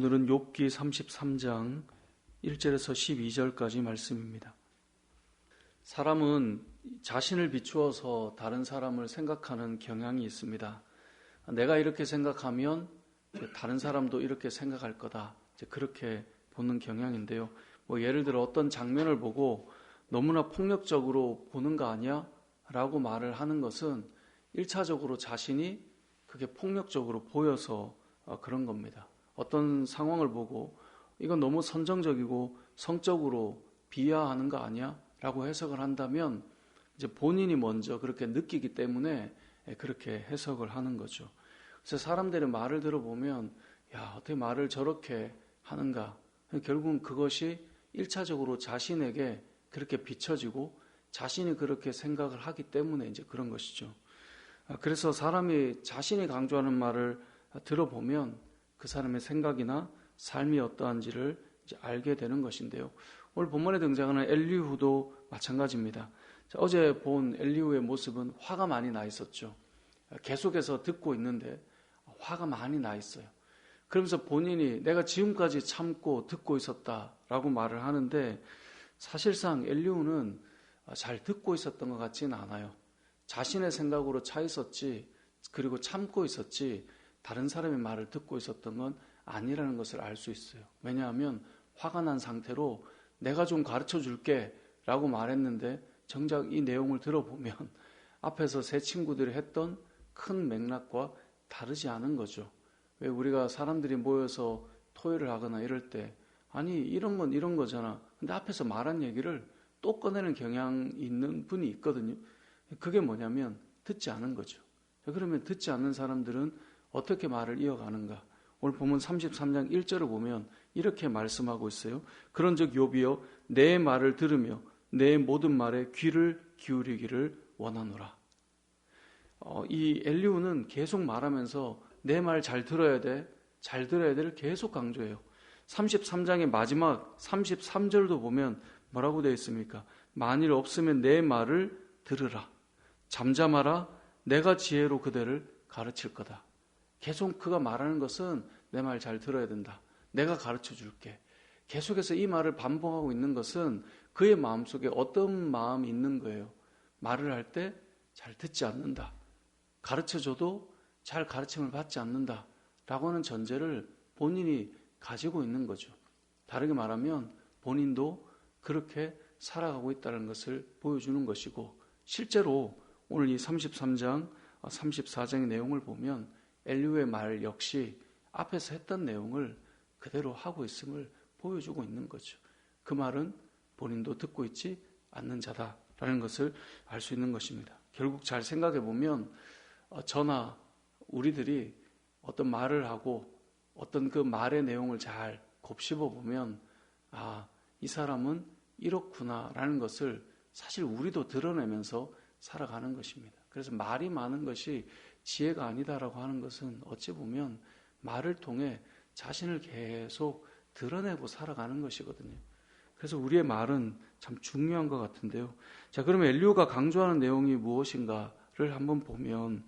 오늘은 욥기 33장 1절에서 12절까지 말씀입니다. 사람은 자신을 비추어서 다른 사람을 생각하는 경향이 있습니다. 내가 이렇게 생각하면 다른 사람도 이렇게 생각할 거다. 그렇게 보는 경향인데요. 예를 들어 어떤 장면을 보고 너무나 폭력적으로 보는 거 아니야? 라고 말을 하는 것은 1차적으로 자신이 그게 폭력적으로 보여서 그런 겁니다. 어떤 상황을 보고 이건 너무 선정적이고 성적으로 비하하는 거 아니야? 라고 해석을 한다면 이제 본인이 먼저 그렇게 느끼기 때문에 그렇게 해석을 하는 거죠. 그래서 사람들의 말을 들어보면 야, 어떻게 말을 저렇게 하는가? 결국은 그것이 1차적으로 자신에게 그렇게 비춰지고 자신이 그렇게 생각을 하기 때문에 이제 그런 것이죠. 그래서 사람이 자신이 강조하는 말을 들어보면 그 사람의 생각이나 삶이 어떠한지를 이제 알게 되는 것인데요. 오늘 본문에 등장하는 엘리후도 마찬가지입니다. 어제 본 엘리후의 모습은 화가 많이 나 있었죠. 계속해서 듣고 있는데 화가 많이 나 있어요. 그러면서 본인이 내가 지금까지 참고 듣고 있었다라고 말을 하는데 사실상 엘리후는 잘 듣고 있었던 것 같지는 않아요. 자신의 생각으로 차 있었지, 그리고 참고 있었지 다른 사람의 말을 듣고 있었던 건 아니라는 것을 알 수 있어요. 왜냐하면 화가 난 상태로 내가 좀 가르쳐 줄게 라고 말했는데 정작 이 내용을 들어보면 앞에서 세 친구들이 했던 큰 맥락과 다르지 않은 거죠. 왜 우리가 사람들이 모여서 토의를 하거나 이럴 때 아니 이런 건 이런 거잖아. 근데 앞에서 말한 얘기를 또 꺼내는 경향이 있는 분이 있거든요. 그게 뭐냐면 듣지 않은 거죠. 그러면 듣지 않는 사람들은 어떻게 말을 이어가는가? 오늘 보면 33장 1절을 보면 이렇게 말씀하고 있어요. 그런즉 욥이여 내 말을 들으며 내 모든 말에 귀를 기울이기를 원하노라. 이 엘리후는 계속 말하면서 내 말 잘 들어야 돼, 잘 들어야 돼를 계속 강조해요. 33장의 마지막 33절도 보면 뭐라고 되어 있습니까? 만일 없으면 내 말을 들으라. 잠잠하라. 내가 지혜로 그대를 가르칠 거다. 계속 그가 말하는 것은 내 말 잘 들어야 된다. 내가 가르쳐 줄게. 계속해서 이 말을 반복하고 있는 것은 그의 마음속에 어떤 마음이 있는 거예요. 말을 할 때 잘 듣지 않는다. 가르쳐줘도 잘 가르침을 받지 않는다. 라고 하는 전제를 본인이 가지고 있는 거죠. 다르게 말하면 본인도 그렇게 살아가고 있다는 것을 보여주는 것이고 실제로 오늘 이 33장, 34장의 내용을 보면 엘리후의 말 역시 앞에서 했던 내용을 그대로 하고 있음을 보여주고 있는 거죠. 그 말은 본인도 듣고 있지 않는 자다라는 것을 알 수 있는 것입니다. 결국 잘 생각해 보면 저나 우리들이 어떤 말을 하고 어떤 그 말의 내용을 잘 곱씹어 보면 이 사람은 이렇구나라는 것을 사실 우리도 드러내면서 살아가는 것입니다. 그래서 말이 많은 것이 지혜가 아니다라고 하는 것은 어찌 보면 말을 통해 자신을 계속 드러내고 살아가는 것이거든요. 그래서 우리의 말은 참 중요한 것 같은데요. 자, 그러면 엘리후가 강조하는 내용이 무엇인가를 한번 보면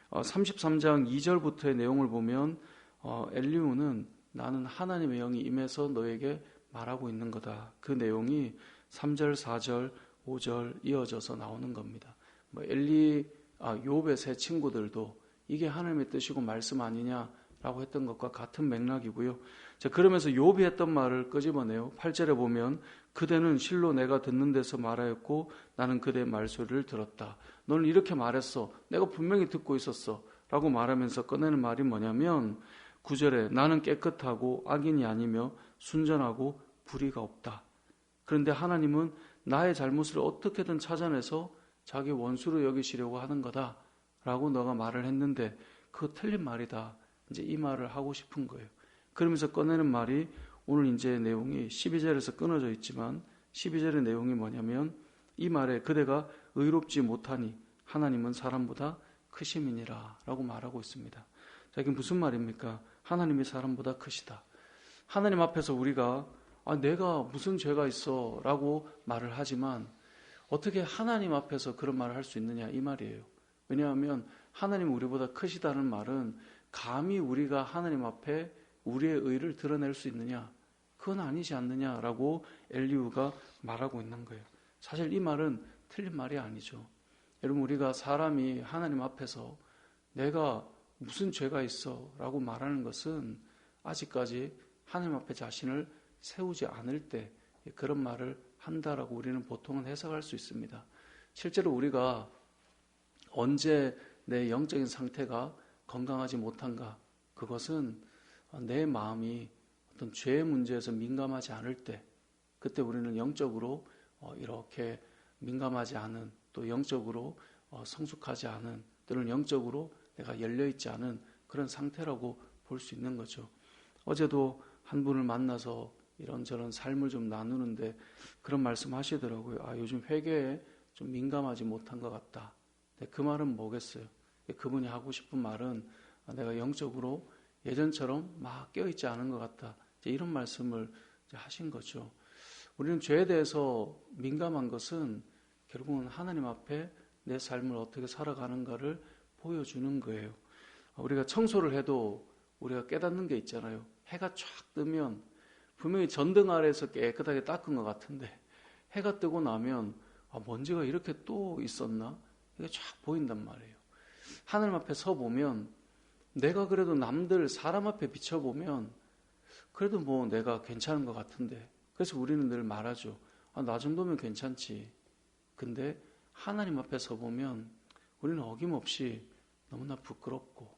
33장 2절부터의 내용을 보면 엘리후는 나는 하나님의 영이 임해서 너에게 말하고 있는 거다. 그 내용이 3절, 4절, 5절 이어져서 나오는 겁니다. 욥의 세 친구들도 이게 하나님의 뜻이고 말씀 아니냐라고 했던 것과 같은 맥락이고요. 자, 그러면서 욥이 했던 말을 끄집어내요. 8절에 보면 그대는 실로 내가 듣는 데서 말하였고 나는 그대의 말소리를 들었다. 너는 이렇게 말했어. 내가 분명히 듣고 있었어. 라고 말하면서 꺼내는 말이 뭐냐면 9절에 나는 깨끗하고 악인이 아니며 순전하고 불의가 없다. 그런데 하나님은 나의 잘못을 어떻게든 찾아내서 자기 원수로 여기시려고 하는 거다 라고 너가 말을 했는데 그거 틀린 말이다. 이제 이 말을 하고 싶은 거예요. 그러면서 꺼내는 말이 오늘 이제 내용이 12절에서 끊어져 있지만 12절의 내용이 뭐냐면 이 말에 그대가 의롭지 못하니 하나님은 사람보다 크심이니라 라고 말하고 있습니다. 자, 이게 무슨 말입니까? 하나님이 사람보다 크시다. 하나님 앞에서 우리가 내가 무슨 죄가 있어 라고 말을 하지만 어떻게 하나님 앞에서 그런 말을 할 수 있느냐 이 말이에요. 왜냐하면 하나님 우리보다 크시다는 말은 감히 우리가 하나님 앞에 우리의 의를 드러낼 수 있느냐? 그건 아니지 않느냐라고 엘리후가 말하고 있는 거예요. 사실 이 말은 틀린 말이 아니죠. 여러분, 우리가 사람이 하나님 앞에서 내가 무슨 죄가 있어 라고 말하는 것은 아직까지 하나님 앞에 자신을 세우지 않을 때 그런 말을 한다라고 우리는 보통은 해석할 수 있습니다. 실제로 우리가 언제 내 영적인 상태가 건강하지 못한가? 그것은 내 마음이 어떤 죄의 문제에서 민감하지 않을 때, 그때 우리는 영적으로 이렇게 민감하지 않은, 또 영적으로 성숙하지 않은, 또는 영적으로 내가 열려있지 않은 그런 상태라고 볼 수 있는 거죠. 어제도 한 분을 만나서 이런저런 삶을 좀 나누는데 그런 말씀 하시더라고요. 요즘 회개에 좀 민감하지 못한 것 같다. 그 말은 뭐겠어요? 그분이 하고 싶은 말은 내가 영적으로 예전처럼 막 깨어있지 않은 것 같다. 이런 말씀을 하신 거죠. 우리는 죄에 대해서 민감한 것은 결국은 하나님 앞에 내 삶을 어떻게 살아가는가를 보여주는 거예요. 우리가 청소를 해도 우리가 깨닫는 게 있잖아요. 해가 쫙 뜨면 분명히 전등 아래에서 깨끗하게 닦은 것 같은데 해가 뜨고 나면 먼지가 이렇게 또 있었나? 이게 쫙 보인단 말이에요. 하나님 앞에 서 보면 내가 그래도 남들 사람 앞에 비춰보면 그래도 뭐 내가 괜찮은 것 같은데, 그래서 우리는 늘 말하죠. 나 정도면 괜찮지. 근데 하나님 앞에 서 보면 우리는 어김없이 너무나 부끄럽고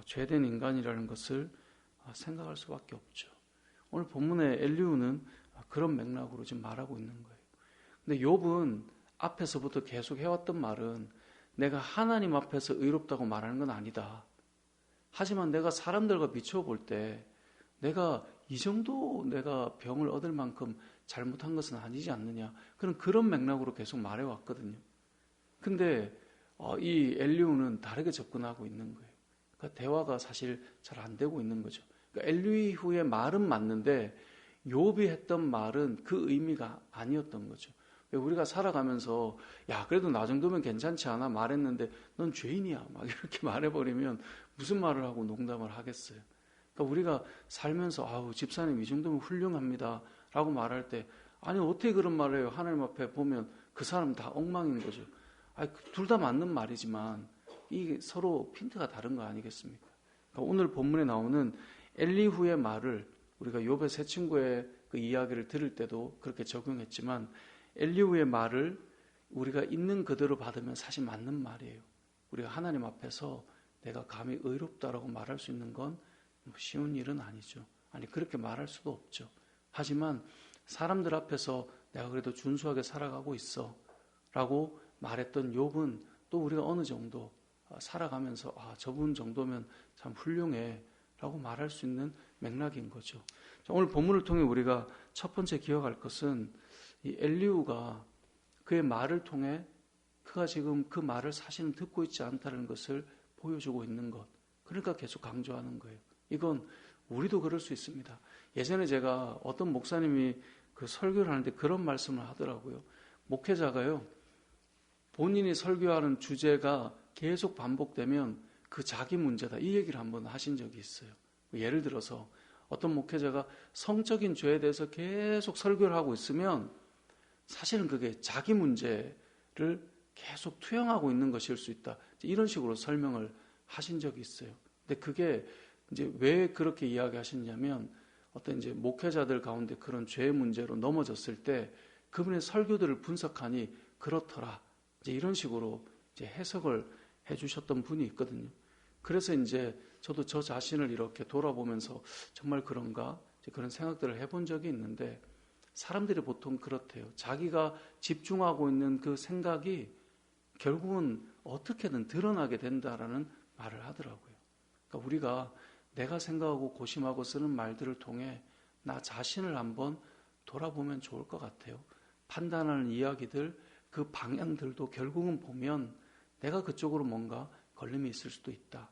죄된 인간이라는 것을 생각할 수밖에 없죠. 오늘 본문의 엘리후는 그런 맥락으로 지금 말하고 있는 거예요. 근데 욥은 앞에서부터 계속 해왔던 말은 내가 하나님 앞에서 의롭다고 말하는 건 아니다. 하지만 내가 사람들과 비춰볼 때 내가 이 정도 내가 병을 얻을 만큼 잘못한 것은 아니지 않느냐. 그런 맥락으로 계속 말해왔거든요. 근데 이 엘리후는 다르게 접근하고 있는 거예요. 그러니까 대화가 사실 잘 안 되고 있는 거죠. 그러니까 엘리후의 말은 맞는데 욥이 했던 말은 그 의미가 아니었던 거죠. 우리가 살아가면서 야 그래도 나 정도면 괜찮지 않아 말했는데 넌 죄인이야 막 이렇게 말해버리면 무슨 말을 하고 농담을 하겠어요. 그러니까 우리가 살면서 집사님 이 정도면 훌륭합니다 라고 말할 때 아니 어떻게 그런 말을 해요. 하나님 앞에 보면 그 사람 다 엉망인 거죠. 둘 다 맞는 말이지만 이게 서로 핀트가 다른 거 아니겠습니까? 그러니까 오늘 본문에 나오는 엘리후의 말을 우리가 욥의 세 친구의 그 이야기를 들을 때도 그렇게 적용했지만 엘리후의 말을 우리가 있는 그대로 받으면 사실 맞는 말이에요. 우리가 하나님 앞에서 내가 감히 의롭다라고 말할 수 있는 건 쉬운 일은 아니죠. 그렇게 말할 수도 없죠. 하지만 사람들 앞에서 내가 그래도 준수하게 살아가고 있어 라고 말했던 욥은 또 우리가 어느 정도 살아가면서 저분 정도면 참 훌륭해 라고 말할 수 있는 맥락인 거죠. 오늘 본문을 통해 우리가 첫 번째 기억할 것은 이 엘리후가 그의 말을 통해 그가 지금 그 말을 사실은 듣고 있지 않다는 것을 보여주고 있는 것. 그러니까 계속 강조하는 거예요. 이건 우리도 그럴 수 있습니다. 예전에 제가 어떤 목사님이 그 설교를 하는데 그런 말씀을 하더라고요. 목회자가요, 본인이 설교하는 주제가 계속 반복되면 그 자기 문제다. 이 얘기를 한번 하신 적이 있어요. 예를 들어서 어떤 목회자가 성적인 죄에 대해서 계속 설교를 하고 있으면 사실은 그게 자기 문제를 계속 투영하고 있는 것일 수 있다. 이런 식으로 설명을 하신 적이 있어요. 근데 그게 이제 왜 그렇게 이야기하셨냐면 어떤 이제 목회자들 가운데 그런 죄의 문제로 넘어졌을 때 그분의 설교들을 분석하니 그렇더라. 이제 이런 식으로 이제 해석을 해주셨던 분이 있거든요. 그래서 이제 저도 저 자신을 이렇게 돌아보면서 정말 그런가 이제 그런 생각들을 해본 적이 있는데 사람들이 보통 그렇대요. 자기가 집중하고 있는 그 생각이 결국은 어떻게든 드러나게 된다라는 말을 하더라고요. 그러니까 우리가 내가 생각하고 고심하고 쓰는 말들을 통해 나 자신을 한번 돌아보면 좋을 것 같아요. 판단하는 이야기들, 그 방향들도 결국은 보면 내가 그쪽으로 뭔가 걸림이 있을 수도 있다.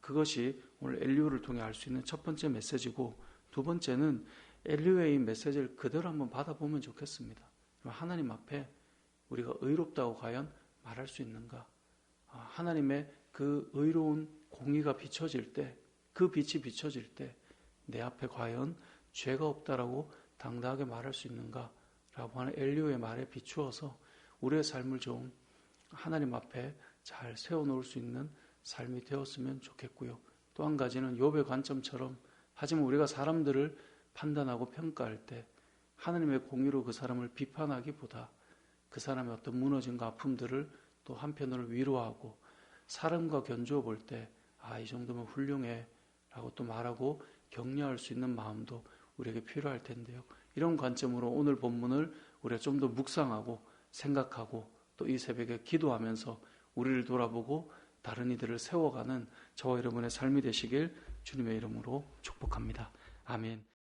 그것이 오늘 엘리후를 통해 알 수 있는 첫 번째 메시지고, 두 번째는 엘리후의 이 메시지를 그대로 한번 받아보면 좋겠습니다. 하나님 앞에 우리가 의롭다고 과연 말할 수 있는가? 하나님의 그 의로운 공의가 비춰질 때, 그 빛이 비춰질 때 내 앞에 과연 죄가 없다라고 당당하게 말할 수 있는가? 라고 하는 엘리오의 말에 비추어서 우리의 삶을 좀 하나님 앞에 잘 세워놓을 수 있는 삶이 되었으면 좋겠고요. 또 한 가지는 욥의 관점처럼, 하지만 우리가 사람들을 판단하고 평가할 때 하나님의 공의로 그 사람을 비판하기보다 그 사람의 어떤 무너짐과 아픔들을 또 한편으로 위로하고 사람과 견주어 볼 때 이 정도면 훌륭해 라고 또 말하고 격려할 수 있는 마음도 우리에게 필요할 텐데요. 이런 관점으로 오늘 본문을 우리가 좀 더 묵상하고 생각하고 또 이 새벽에 기도하면서 우리를 돌아보고 다른 이들을 세워가는 저와 여러분의 삶이 되시길 주님의 이름으로 축복합니다. 아멘.